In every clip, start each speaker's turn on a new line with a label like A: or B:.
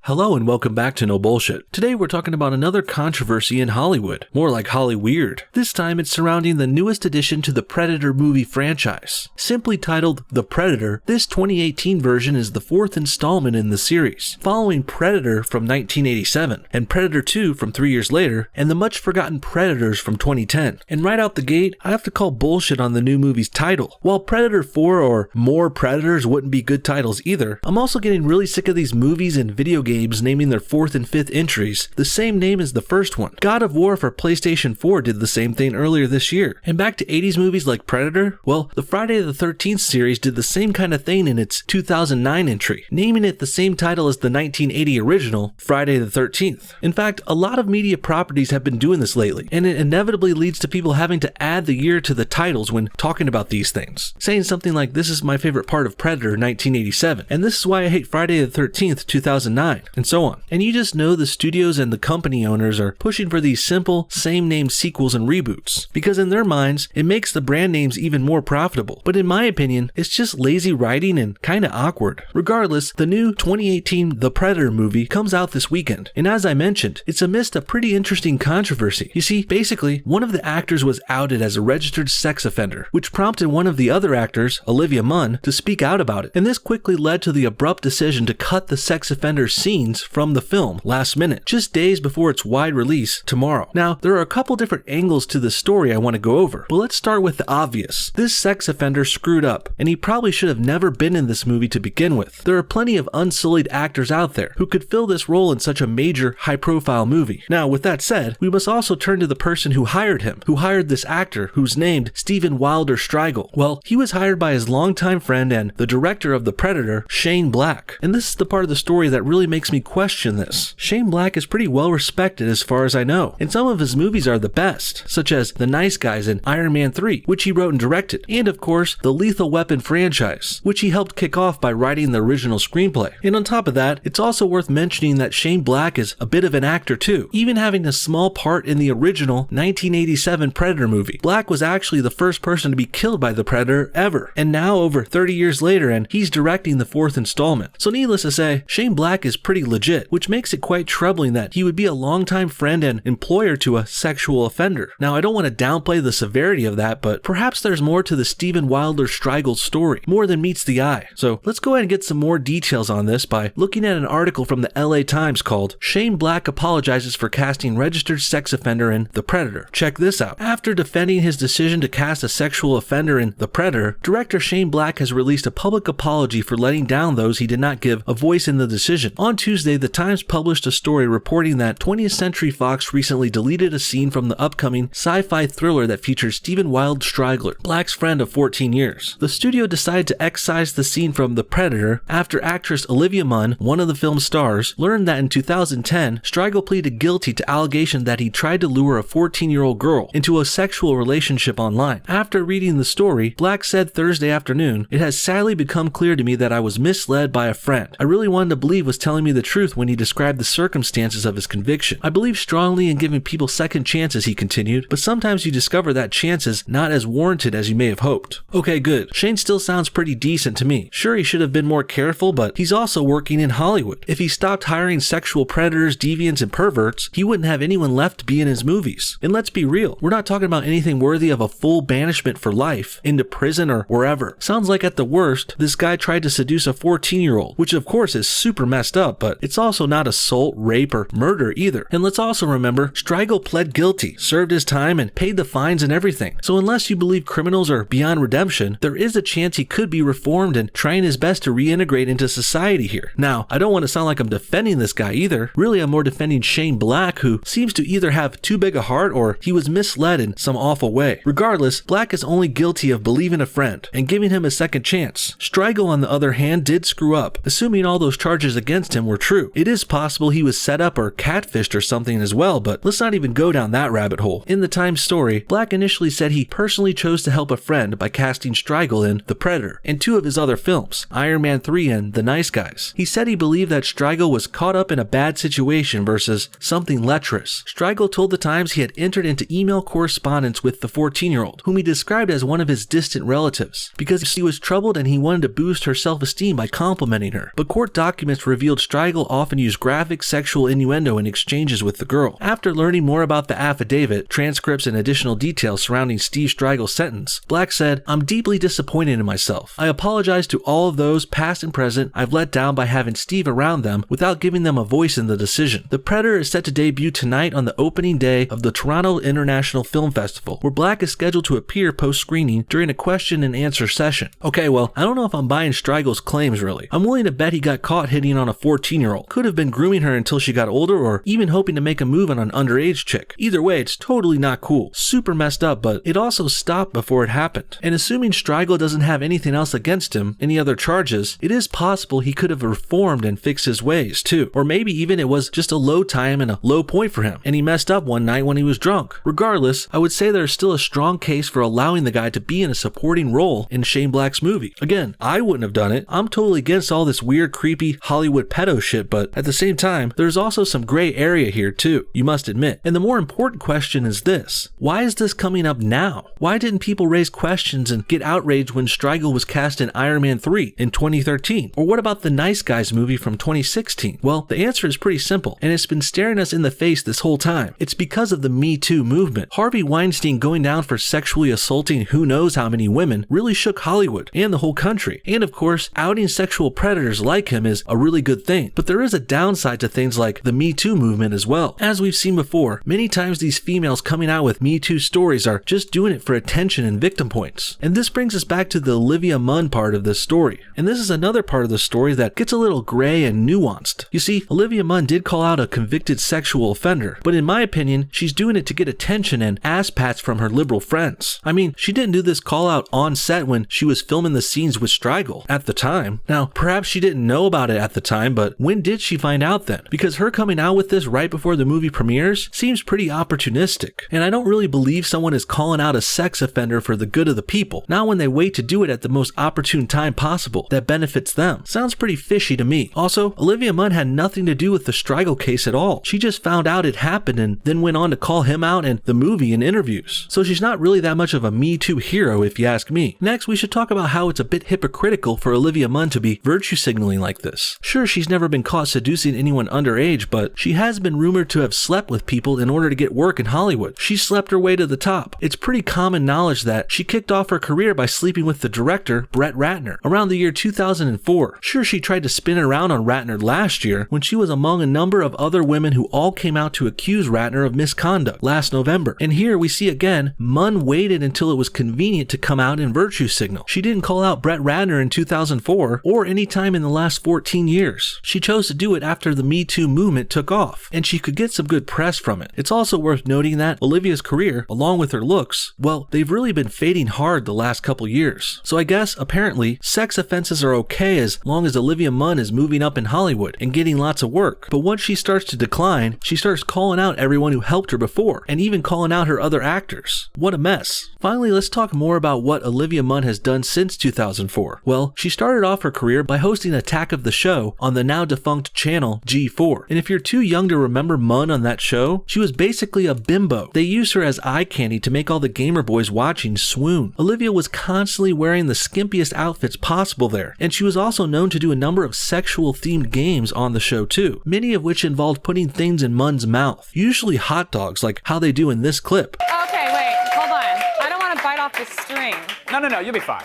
A: Hello and welcome back to No Bullshit. Today we're talking about another controversy in Hollywood, more like Hollyweird. This time it's surrounding the newest addition to the Predator movie franchise. Simply titled The Predator, this 2018 version is the fourth installment in the series, following Predator from 1987, and Predator 2 from 3 years later, and the much forgotten Predators from 2010. And right out the gate, I have to call bullshit on the new movie's title. While Predator 4 or More Predators wouldn't be good titles either, I'm also getting really sick of these movies and video games naming their fourth and fifth entries the same name as the first one. God of War for PlayStation 4 did the same thing earlier this year. And back to 80s movies like Predator, well, the Friday the 13th series did the same kind of thing in its 2009 entry, naming it the same title as the 1980 original, Friday the 13th. In fact, a lot of media properties have been doing this lately, and it inevitably leads to people having to add the year to the titles when talking about these things, saying something like, "This is my favorite part of Predator 1987, and this is why I hate Friday the 13th 2009, and so on. And you just know the studios and the company owners are pushing for these simple, same-name sequels and reboots, because in their minds, it makes the brand names even more profitable. But in my opinion, it's just lazy writing and kinda awkward. Regardless, the new 2018 The Predator movie comes out this weekend, and as I mentioned, it's amidst a pretty interesting controversy. You see, basically, one of the actors was outed as a registered sex offender, which prompted one of the other actors, Olivia Munn, to speak out about it, and this quickly led to the abrupt decision to cut the sex offender scenes from the film last minute, just days before its wide release tomorrow. Now, there are a couple different angles to this story I want to go over, but let's start with the obvious. This sex offender screwed up, and he probably should have never been in this movie to begin with. There are plenty of unsullied actors out there who could fill this role in such a major, high-profile movie. Now, with that said, we must also turn to the person who hired him, who hired this actor, who's named Steven Wilder Strigel. Well, he was hired by his longtime friend and the director of The Predator, Shane Black. And this is the part of the story that really makes me question this. Shane Black is pretty well respected as far as I know, and some of his movies are the best, such as The Nice Guys and Iron Man 3, which he wrote and directed, and of course, the Lethal Weapon franchise, which he helped kick off by writing the original screenplay. And on top of that, it's also worth mentioning that Shane Black is a bit of an actor too, even having a small part in the original 1987 Predator movie. Black was actually the first person to be killed by the Predator ever, and now over 30 years later, and he's directing the fourth installment. So needless to say, Shane Black is pretty legit, which makes it quite troubling that he would be a longtime friend and employer to a sexual offender. Now, I don't want to downplay the severity of that, but perhaps there's more to the Steven Wilder Strigel story, more than meets the eye. So let's go ahead and get some more details on this by looking at an article from the LA Times called "Shane Black Apologizes for Casting Registered Sex Offender in The Predator." Check this out. After defending his decision to cast a sexual offender in The Predator, director Shane Black has released a public apology for letting down those he did not give a voice in the decision. On Tuesday, the Times published a story reporting that 20th Century Fox recently deleted a scene from the upcoming sci-fi thriller that features Steven Wilder Strigler, Black's friend of 14 years. The studio decided to excise the scene from The Predator after actress Olivia Munn, one of the film's stars, learned that in 2010, Strigel pleaded guilty to allegations that he tried to lure a 14-year-old girl into a sexual relationship online. After reading the story, Black said Thursday afternoon, "It has sadly become clear to me that I was misled by a friend I really wanted to believe was telling me the truth when he described the circumstances of his conviction. I believe strongly in giving people second chances," he continued, "but sometimes you discover that chance is not as warranted as you may have hoped." Okay, good. Shane still sounds pretty decent to me. Sure, he should have been more careful, but he's also working in Hollywood. If he stopped hiring sexual predators, deviants, and perverts, he wouldn't have anyone left to be in his movies. And let's be real, we're not talking about anything worthy of a full banishment for life, into prison or wherever. Sounds like at the worst, this guy tried to seduce a 14-year-old, which of course is super messed up, but it's also not assault, rape, or murder either. And let's also remember, Strigel pled guilty, served his time, and paid the fines and everything. So unless you believe criminals are beyond redemption, there is a chance he could be reformed and trying his best to reintegrate into society here. Now, I don't want to sound like I'm defending this guy either. Really, I'm more defending Shane Black, who seems to either have too big a heart or he was misled in some awful way. Regardless, Black is only guilty of believing a friend and giving him a second chance. Strigel, on the other hand, did screw up, assuming all those charges against him were true. It is possible he was set up or catfished or something as well, but let's not even go down that rabbit hole. In the Times story, Black initially said he personally chose to help a friend by casting Strigel in The Predator and two of his other films, Iron Man 3 and The Nice Guys. He said he believed that Strigel was caught up in a bad situation versus something lecherous. Strigel told the Times he had entered into email correspondence with the 14-year-old, whom he described as one of his distant relatives, because she was troubled and he wanted to boost her self-esteem by complimenting her. But court documents revealed Strigel often used graphic sexual innuendo in exchanges with the girl. After learning more about the affidavit, transcripts, and additional details surrounding Steve Strigel's sentence, Black said, "I'm deeply disappointed in myself. I apologize to all of those, past and present, I've let down by having Steve around them without giving them a voice in the decision." The Predator is set to debut tonight on the opening day of the Toronto International Film Festival, where Black is scheduled to appear post-screening during a question and answer session. Okay, well, I don't know if I'm buying Strigel's claims really. I'm willing to bet he got caught hitting on a 14-year-old. Could have been grooming her until she got older, or even hoping to make a move on an underage chick. Either way, it's totally not cool. Super messed up, but it also stopped before it happened. And assuming Strigel doesn't have anything else against him, any other charges, it is possible he could have reformed and fixed his ways too. Or maybe even it was just a low time and a low point for him, and he messed up one night when he was drunk. Regardless, I would say there's still a strong case for allowing the guy to be in a supporting role in Shane Black's movie. Again, I wouldn't have done it. I'm totally against all this weird, creepy Hollywood pedo shit, but at the same time, there's also some gray area here too, you must admit. And the more important question is this: why is this coming up now? Why didn't people raise questions and get outraged when Strigel was cast in Iron Man 3 in 2013? Or what about the Nice Guys movie from 2016? Well, the answer is pretty simple, and it's been staring us in the face this whole time. It's because of the Me Too movement. Harvey Weinstein going down for sexually assaulting who knows how many women really shook Hollywood and the whole country. And of course, outing sexual predators like him is a really good thing. But there is a downside to things like the Me Too movement as well. As we've seen before, many times these females coming out with Me Too stories are just doing it for attention and victim points. And this brings us back to the Olivia Munn part of this story. And this is another part of the story that gets a little gray and nuanced. You see, Olivia Munn did call out a convicted sexual offender, but in my opinion, she's doing it to get attention and ass pats from her liberal friends. I mean, she didn't do this call out on set when she was filming the scenes with Strigel at the time. Now, perhaps she didn't know about it at the time, but when did she find out then? Because her coming out with this right before the movie premieres seems pretty opportunistic. And I don't really believe someone is calling out a sex offender for the good of the people, not when they wait to do it at the most opportune time possible that benefits them. Sounds pretty fishy to me. Also, Olivia Munn had nothing to do with the Strigel case at all. She just found out it happened and then went on to call him out and the movie in interviews. So she's not really that much of a Me Too hero if you ask me. Next, we should talk about how it's a bit hypocritical for Olivia Munn to be virtue signaling like this. Sure, she's never been caught seducing anyone underage, but she has been rumored to have slept with people in order to get work in Hollywood. She slept her way to the top. It's pretty common knowledge that she kicked off her career by sleeping with the director, Brett Ratner, around the year 2004. Sure, she tried to spin it around on Ratner last year when she was among a number of other women who all came out to accuse Ratner of misconduct last November. And here we see again, Munn waited until it was convenient to come out and virtue signal. She didn't call out Brett Ratner in 2004 or any time in the last 14 years. She chose to do it after the Me Too movement took off, and she could get some good press from it. It's also worth noting that Olivia's career, along with her looks, well, they've really been fading hard the last couple years. So I guess, apparently, sex offenses are okay as long as Olivia Munn is moving up in Hollywood and getting lots of work. But once she starts to decline, she starts calling out everyone who helped her before, and even calling out her other actors. What a mess. Finally, let's talk more about what Olivia Munn has done since 2004. Well, she started off her career by hosting Attack of the Show on the now defunct channel G4. And if you're too young to remember Munn on that show, she was basically a bimbo. They used her as eye candy to make all the gamer boys watching swoon. Olivia was constantly wearing the skimpiest outfits possible there, and she was also known to do a number of sexual themed games on the show too, many of which involved putting things in Munn's mouth, usually hot dogs like how they do in this clip.
B: Okay, wait, hold on. I don't want to bite off the string.
C: No, you'll be fine.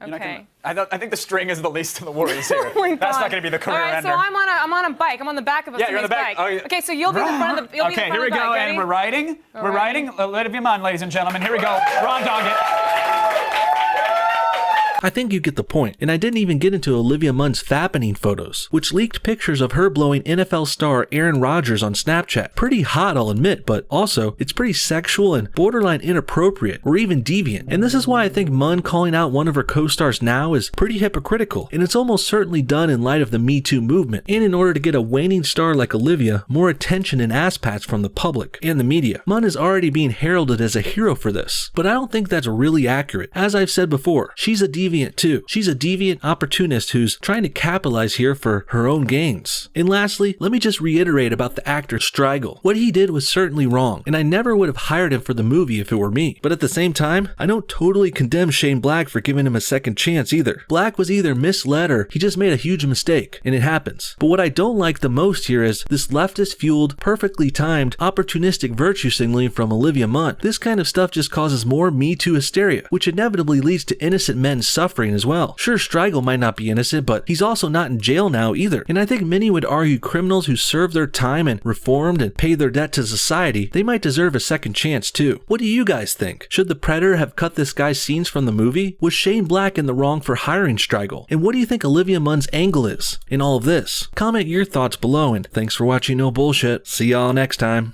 B: Okay.
C: I think the string is the least of the worries here.
B: Oh my God.
C: That's not going to be the career ender.
B: All right, so I'm on a bike. I'm on the back of a
C: you're on the back.
B: bike.
C: Oh,
B: okay, so you'll be the front of the. You'll be the front
C: here we
B: of the
C: go,
B: bike.
C: and we're riding.
B: All
C: We're
B: right.
C: riding. Olivia Munn, ladies and gentlemen. Here we go. Raw dog it.
A: I think you get the point, and I didn't even get into Olivia Munn's fappening photos, which leaked pictures of her blowing NFL star Aaron Rodgers on Snapchat. Pretty hot, I'll admit, but also, it's pretty sexual and borderline inappropriate, or even deviant. And this is why I think Munn calling out one of her co-stars now is pretty hypocritical, and it's almost certainly done in light of the Me Too movement, and in order to get a waning star like Olivia more attention and ass pats from the public and the media. Munn is already being heralded as a hero for this, but I don't think that's really accurate. As I've said before, she's a deviant deviant too. She's a deviant opportunist who's trying to capitalize here for her own gains. And lastly, let me just reiterate about the actor Striegel. What he did was certainly wrong, and I never would have hired him for the movie if it were me. But at the same time, I don't totally condemn Shane Black for giving him a second chance either. Black was either misled or he just made a huge mistake, and it happens. But what I don't like the most here is this leftist-fueled, perfectly timed, opportunistic virtue signaling from Olivia Munn. This kind of stuff just causes more Me Too hysteria, which inevitably leads to innocent men suffering as well. Sure, Striegel might not be innocent, but he's also not in jail now either. And I think many would argue criminals who serve their time and reformed and pay their debt to society, they might deserve a second chance too. What do you guys think? Should the Predator have cut this guy's scenes from the movie? Was Shane Black in the wrong for hiring Striegel? And what do you think Olivia Munn's angle is in all of this? Comment your thoughts below, and thanks for watching No Bullshit. See y'all next time.